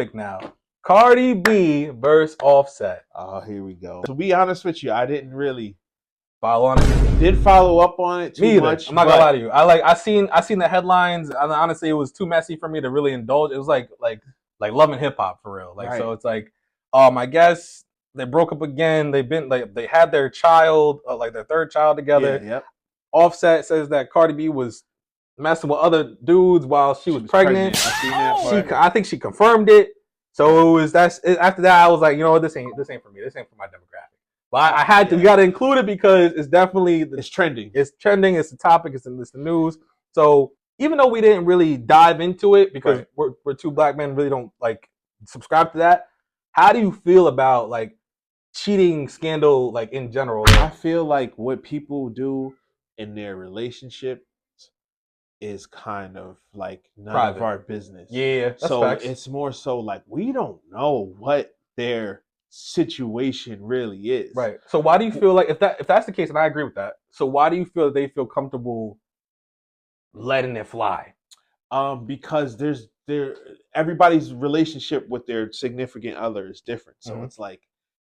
topic now. Cardi B versus Offset. Oh, here we go. To be honest with you, I didn't really follow on it. Did follow up on it too much. I'm not gonna lie to you. I seen the headlines, and honestly, it was too messy for me to really indulge. It was like Love and Hip Hop for real. Like, right. So it's like, I guess they broke up again. They've been like, they had their child, like their third child together. Yeah, yep. Offset says that Cardi B was messing with other dudes while she was pregnant. I seen that part. I think she confirmed it. So it was after that I was like, you know what, this ain't for me. This ain't for my demographic. But I had to. You got to include it because it's definitely it's trending. It's trending. It's the topic. It's the news. So even though we didn't really dive into it because we're two black men, really don't like subscribe to that. How do you feel about like cheating scandal, like in general? I feel like what people do in their relationship is kind of like none private. Of our business. Yeah. So facts. it's more so like we don't know what their situation really is. Right. So why do you feel like if that's the case, and I agree with that, so why do you feel that they feel comfortable letting it fly? Because everybody's relationship with their significant other is different. So it's like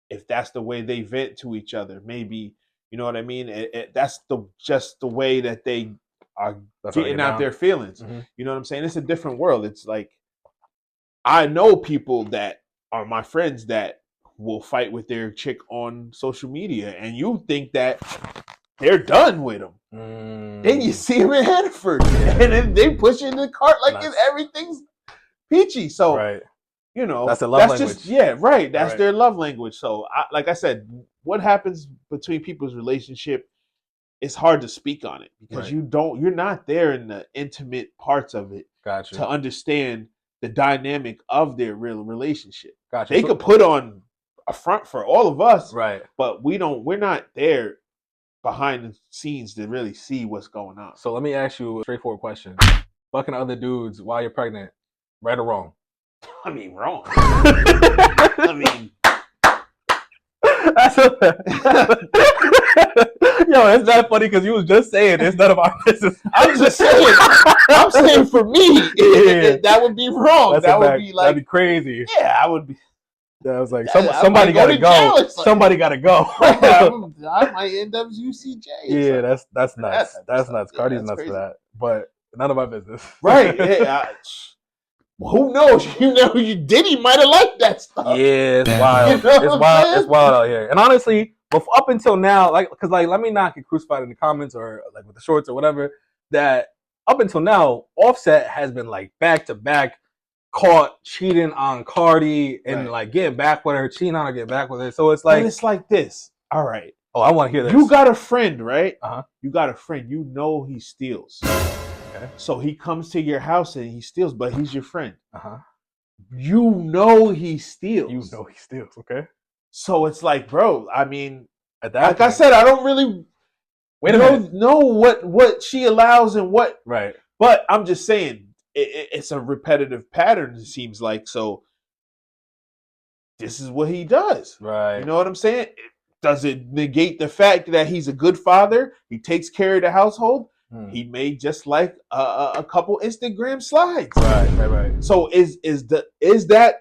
if that's the way they vent to each other, maybe you know what I mean. That's just the way that they are getting out their feelings. You know what I'm saying? It's a different world. It's like I know people that are my friends that will fight with their chick on social media, and you think that they're done with them. Then you see them in Hanford, and then they push in the cart like everything's peachy. So, you know, that's their love language. That's their love language. So, like I said, what happens between people's relationship, it's hard to speak on it because you're not there in the intimate parts of it to understand the dynamic of their real relationship. They could put on a front for all of us, but we're not there behind the scenes to really see what's going on. So let me ask you a straightforward question. Fucking other dudes while you're pregnant, right or wrong? I mean, wrong. I mean, yo, it's not funny because you was just saying it's none of our business. I'm just saying. I'm saying for me, that would be wrong. That would be like that'd be crazy. Yeah, I would be. I was like, somebody gotta go. Somebody gotta go. I might end up UCJ. Yeah, that's nuts. That's nuts. Cardi's nuts crazy for that, but none of my business. Right? Yeah. Who knows? You know, Diddy might have liked that stuff. Yeah, it's wild. You know it's wild out here. And honestly, up until now, because let me not get crucified in the comments or like with the shorts or whatever. That up until now, Offset has been like back to back. Caught cheating on Cardi and like getting back with her, cheating on her, getting back with her. So it's like it's like this. All right. Oh, I want to hear this. You got a friend, right? You got a friend. You know he steals. Okay. So he comes to your house and he steals, but he's your friend. You know he steals. You know he steals. Okay. So it's like, bro. I mean, at that like point, I said, I don't really know what she allows and what. Right. But I'm just saying. It's a repetitive pattern, it seems like. So this is what he does. Right. You know what I'm saying? Does it negate the fact that he's a good father? He takes care of the household. He made just like a couple Instagram slides. Right. So is that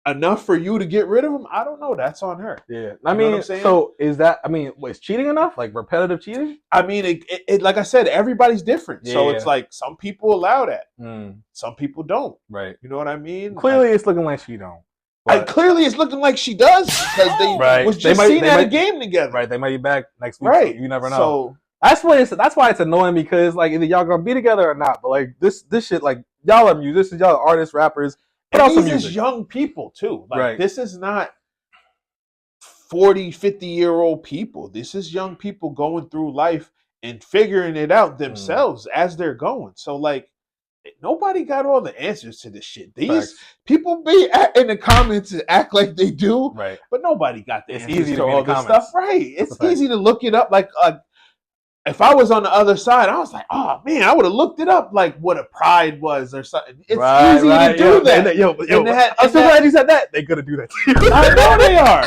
enough for you to get rid of him? I don't know. That's on her. Yeah. I mean, so is that? I mean, is cheating enough? Like repetitive cheating? I mean, it like I said, everybody's different. Yeah, so it's like some people allow that, some people don't. Right. You know what I mean? Clearly, it's looking like she don't. Clearly, it's looking like she does because they was just seen at a game together. Right. They might be back next week. Right. So you never know. So that's why it's annoying because like either y'all gonna be together or not. But like this shit, like y'all are musicians, y'all are artists, rappers. And these is young people too. Like this is not 40, 50-year-old people. This is young people going through life and figuring it out themselves as they're going. So like nobody got all the answers to this shit. These people be in the comments and act like they do. Right. But nobody got the answers easy to all this stuff. Right. It's easy to look it up. Like if I was on the other side, I was like, oh man, I would have looked it up like what a pride was or something. It's easy to do that. I'm so glad you said that. They're gonna do that to you. I know they are.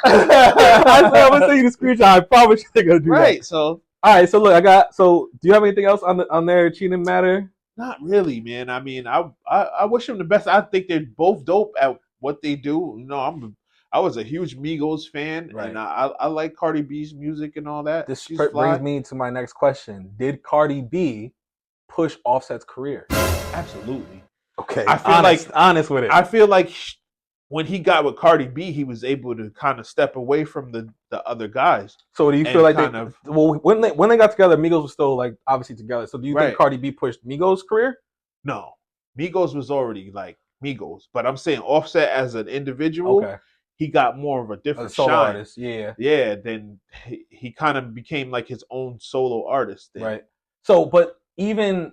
I'm gonna send you the screenshot. I promise you they're gonna do that. Right. So all right. So look, do you have anything else on their cheating matter? Not really, man. I mean, I wish them the best. I think they're both dope at what they do. You know, I was a huge Migos fan, and Right. I like Cardi B's music and all that. This She's brings fly. me to my next question. Did Cardi B push Offset's career? Absolutely. Okay. I feel honest with it. I feel like when he got with Cardi B, he was able to kind of step away from the other guys. So do you feel like when they got together, Migos was still like obviously together. So do you think Cardi B pushed Migos' career? No, Migos was already like Migos, but I'm saying Offset as an individual, he got more of a different solo shine. Artist. Yeah, yeah. Then he kind of became like his own solo artist. Then. Right. So, but even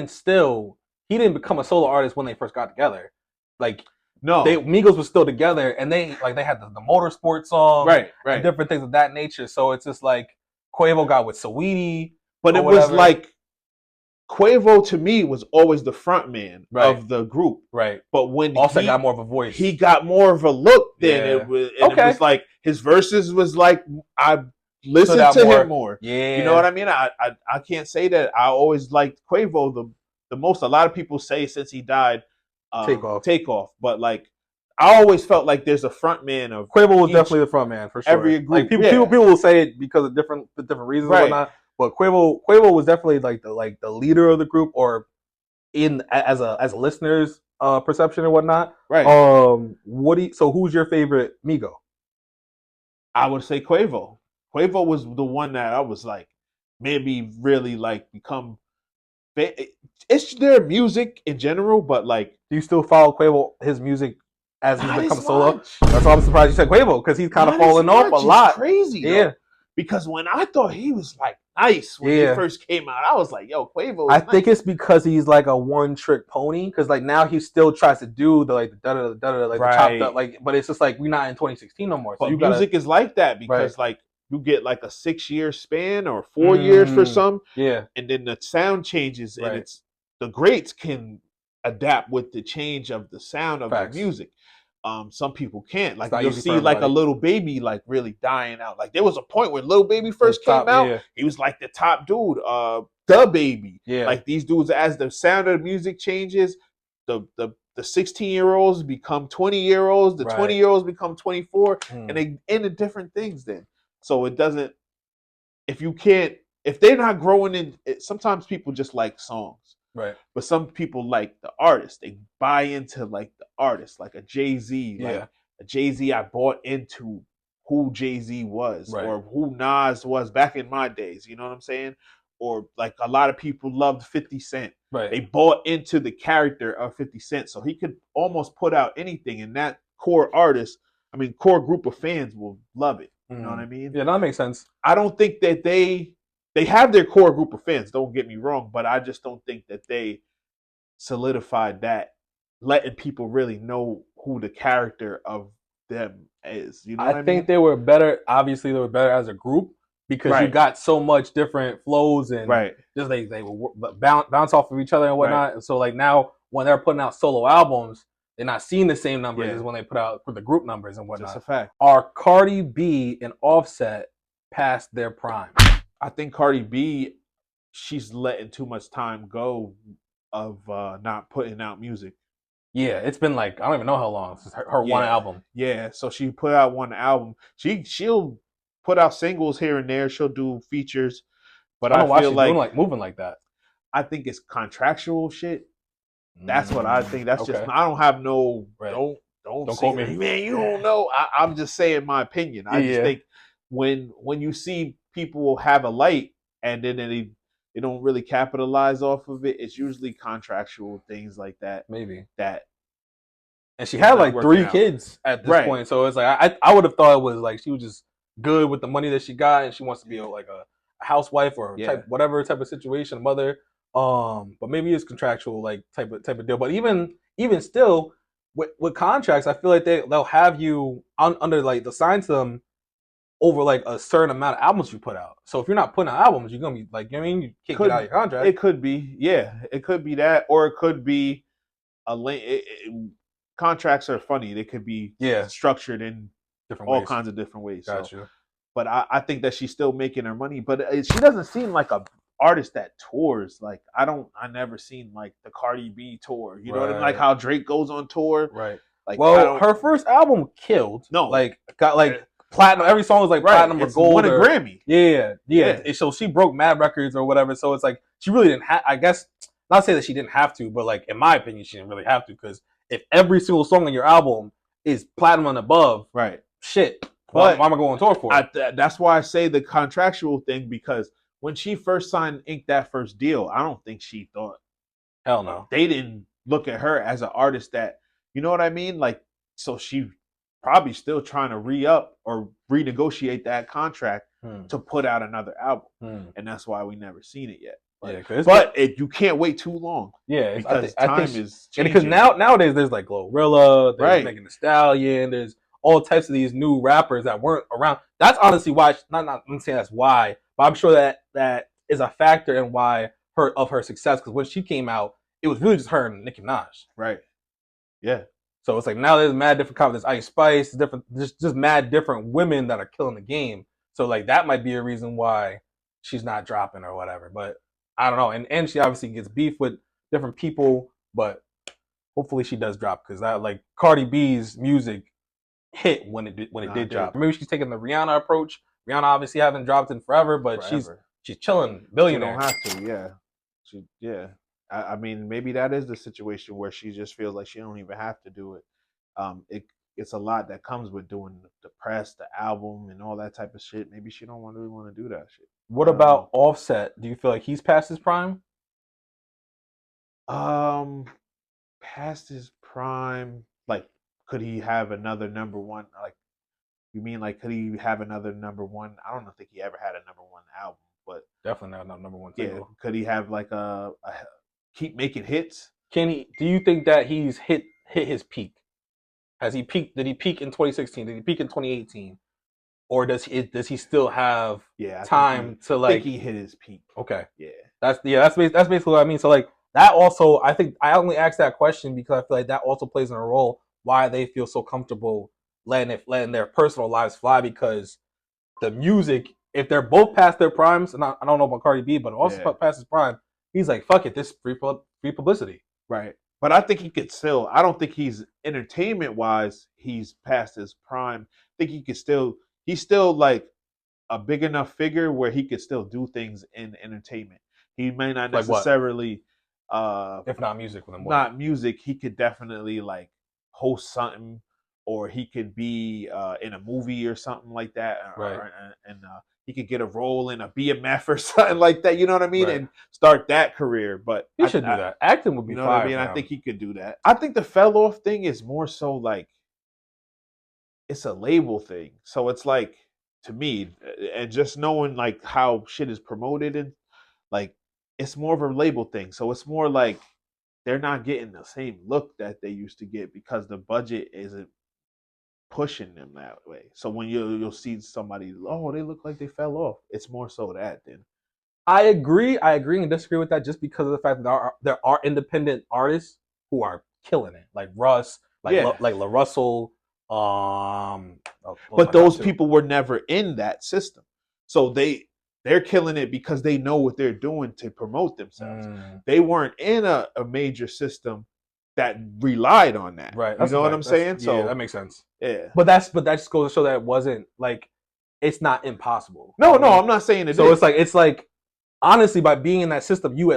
still, he didn't become a solo artist when they first got together. Like. No, Migos was still together, and they had the motorsport song, right, and different things of that nature. So it's just like Quavo got with Saweetie, but it was like Quavo to me was always the front man of the group, right? But when Offset got more of a voice, he got more of a look. Then it was, it was like his verses was like I listened to him more. Yeah, you know what I mean. I can't say that I always liked Quavo the most. A lot of people say since he died. Take off, but like I always felt like there's a front man of Quavo was definitely the front man for sure. Every group, like people will say it because of different reasons and whatnot. But Quavo was definitely like the leader of the group, or in as a listener's perception and whatnot. Right. So who's your favorite Migo? I would say Quavo. Quavo was the one that I was like maybe really like become. It's their music in general, but like, do you still follow Quavo his music as he's become solo? Much. That's why I'm surprised you said Quavo because he's kind of falling off a lot. It's crazy, yeah. Though. Because when I thought he was like nice when he first came out, I was like, "Yo, Quavo." I think it's because he's like a one-trick pony. Because like now he still tries to do the like the da-da-da-da-da, like the chopped up, like, but it's just like we're not in 2016 no more. So but music is like that because like. You get like a 6-year span or 4 years for some, and then the sound changes, and it's the greats can adapt with the change of the sound of the music. Some people can't. Like you'll see like a Little Baby like really dying out. Like there was a point when Little Baby first came out, he was like the top dude, the Baby. Like these dudes, as the sound of the music changes, the 16-year-olds become 20-year-olds, the 20-year-olds become 24, and they into different things then. So it doesn't, if they're not growing in, sometimes people just like songs. Right. But some people like the artist. They buy into like the artist, like a Jay-Z. Like a Jay-Z, I bought into who Jay-Z was or who Nas was back in my days. You know what I'm saying? Or like a lot of people loved 50 Cent. Right. They bought into the character of 50 Cent. So he could almost put out anything, and that core group of fans will love it. You know what I mean? Yeah, that makes sense. I don't think that they have their core group of fans. Don't get me wrong, but I just don't think that they solidified that, letting people really know who the character of them is. You know what I think they were better. Obviously, they were better as a group because you got so much different flows and just they would bounce off of each other and whatnot. And so like now when they're putting out solo albums, they're not seeing the same numbers as when they put out for the group numbers and whatnot. That's a fact. Are Cardi B and Offset past their prime? I think Cardi B, she's letting too much time go of not putting out music. Yeah, it's been like I don't even know how long since her one album. Yeah, so she put out one album. She'll put out singles here and there. She'll do features, but I feel like moving like that. I think it's contractual shit. That's what I think. That's just I don't have no don't quote me, man. You don't know. I'm just saying my opinion. I just think when you see people have a light and then they don't really capitalize off of it, it's usually contractual things like that. Maybe that. And she had like 3 kids at this point, so it's like I would have thought it was like she was just good with the money that she got, and she wants to be like a housewife or whatever type of situation, mother. But maybe it's contractual like type of deal. But even still, with contracts, I feel like they'll have you under like the sign to them over like a certain amount of albums you put out. So if you're not putting out albums, you're gonna be like, you know what I mean, you can't get out of your contract. It could be, it could be that, or it could be contracts are funny. They could be structured in all kinds of different ways. Gotcha. But I think that she's still making her money. But she doesn't seem like a artist that tours. Like I never seen like the Cardi B tour. You know what I mean? Like how Drake goes on tour. Right. Like well, her first album killed. No, like got like platinum. Every song was like platinum or gold. Won a Grammy. Yeah. So she broke mad records or whatever. So it's like she really didn't have. I guess not say that she didn't have to, but like in my opinion, she didn't really have to because if every single song on your album is platinum and above, right? Shit. But why am I going on tour for it? That's why I say the contractual thing, because when she first signed Ink that first deal, I don't think she thought. Hell no. They didn't look at her as an artist that, you know what I mean? Like, so she probably still trying to re-up or renegotiate that contract to put out another album. And that's why we never seen it yet. But you can't wait too long. Yeah, because time is changing. Because nowadays there's like Glorilla, there's Megan Thee Stallion, there's all types of these new rappers that weren't around. That's honestly why. I'm saying that's why, but I'm sure that is a factor in why her success. Because when she came out, it was really just her and Nicki Minaj. Right. Yeah. So it's like now there's mad different there's Ice Spice, different just mad different women that are killing the game. So like that might be a reason why she's not dropping or whatever. But I don't know. And she obviously gets beef with different people, but hopefully she does drop because that like Cardi B's music hit when it did drop. Maybe she's taking the Rihanna approach. Rihanna obviously haven't dropped in forever, but she's chilling, billionaire. She don't have to, yeah. I mean, maybe that is the situation where she just feels like she don't even have to do it. It's a lot that comes with doing the press, the album, and all that type of shit. Maybe she don't really want to do that shit. What about Offset? Do you feel like he's past his prime? Past his prime, like. Could he have another number one? Like, you mean like could he have another number one? I don't think he ever had a number one album, but definitely not number one single. Yeah, could he have like a keep making hits? Can he? Do you think that he's hit his peak? Has he peaked? Did he peak in 2016? Did he peak in 2018? Or does he still have time to like? I think he hit his peak. Okay. Yeah. That's basically what I mean. So like that also, I think I only asked that question because I feel like that also plays in a role why they feel so comfortable letting their personal lives fly, because the music, if they're both past their primes, and I don't know about Cardi B, but also past his prime, he's like, fuck it, this free publicity. Right. But I think he could still, I don't think he's entertainment wise, he's past his prime. I think he could still, he's still like a big enough figure where he could still do things in entertainment. He may not necessarily, if not music with him. Not music, he could definitely like host something, or he could be in a movie or something like that, and he could get a role in a BMF or something like that. You know what I mean? And start that career. But he should do that. Acting would be fine. What I mean? I think he could do that. I think the fell off thing is more so like it's a label thing. So it's like, to me, and just knowing like how shit is promoted, and like it's more of a label thing. So it's more like they're not getting the same look that they used to get because the budget isn't pushing them that way. So when you'll see somebody, oh, they look like they fell off. It's more so that then. I agree and disagree with that just because of the fact that there are independent artists who are killing it, like Russ, like La Russell. But those people were never in that system, so they're killing it because they know what they're doing to promote themselves. They weren't in a major system that relied on that. Right. You know what I'm saying? So yeah, that makes sense. Yeah. But that just goes to show that it wasn't like, it's not impossible. No, I'm not saying it. So it's like honestly, by being in that system, you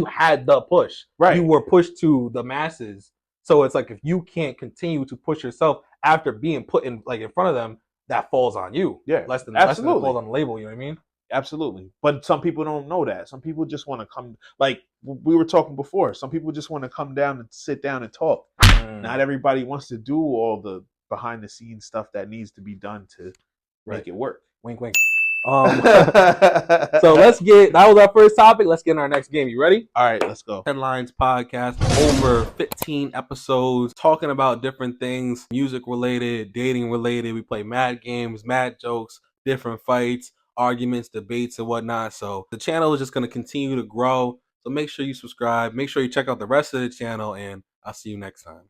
had the push. Right. You were pushed to the masses. So it's like if you can't continue to push yourself after being put in front of them, that falls on you. Yeah. Less than it falls on the label. You know what I mean? Absolutely. But some people don't know that. Some people just want to come, like we were talking before, some people just want to come down and sit down and talk. Not everybody wants to do all the behind the scenes stuff that needs to be done to make it work. Wink, wink. So that was our first topic. Let's get in our next game. You ready? All right, let's go. Headlines podcast, over 15 episodes talking about different things, music related, dating related. We play mad games, mad jokes, different fights, arguments, debates, and whatnot. So the channel is just going to continue to grow. So make sure you subscribe. Make sure you check out the rest of the channel, and I'll see you next time.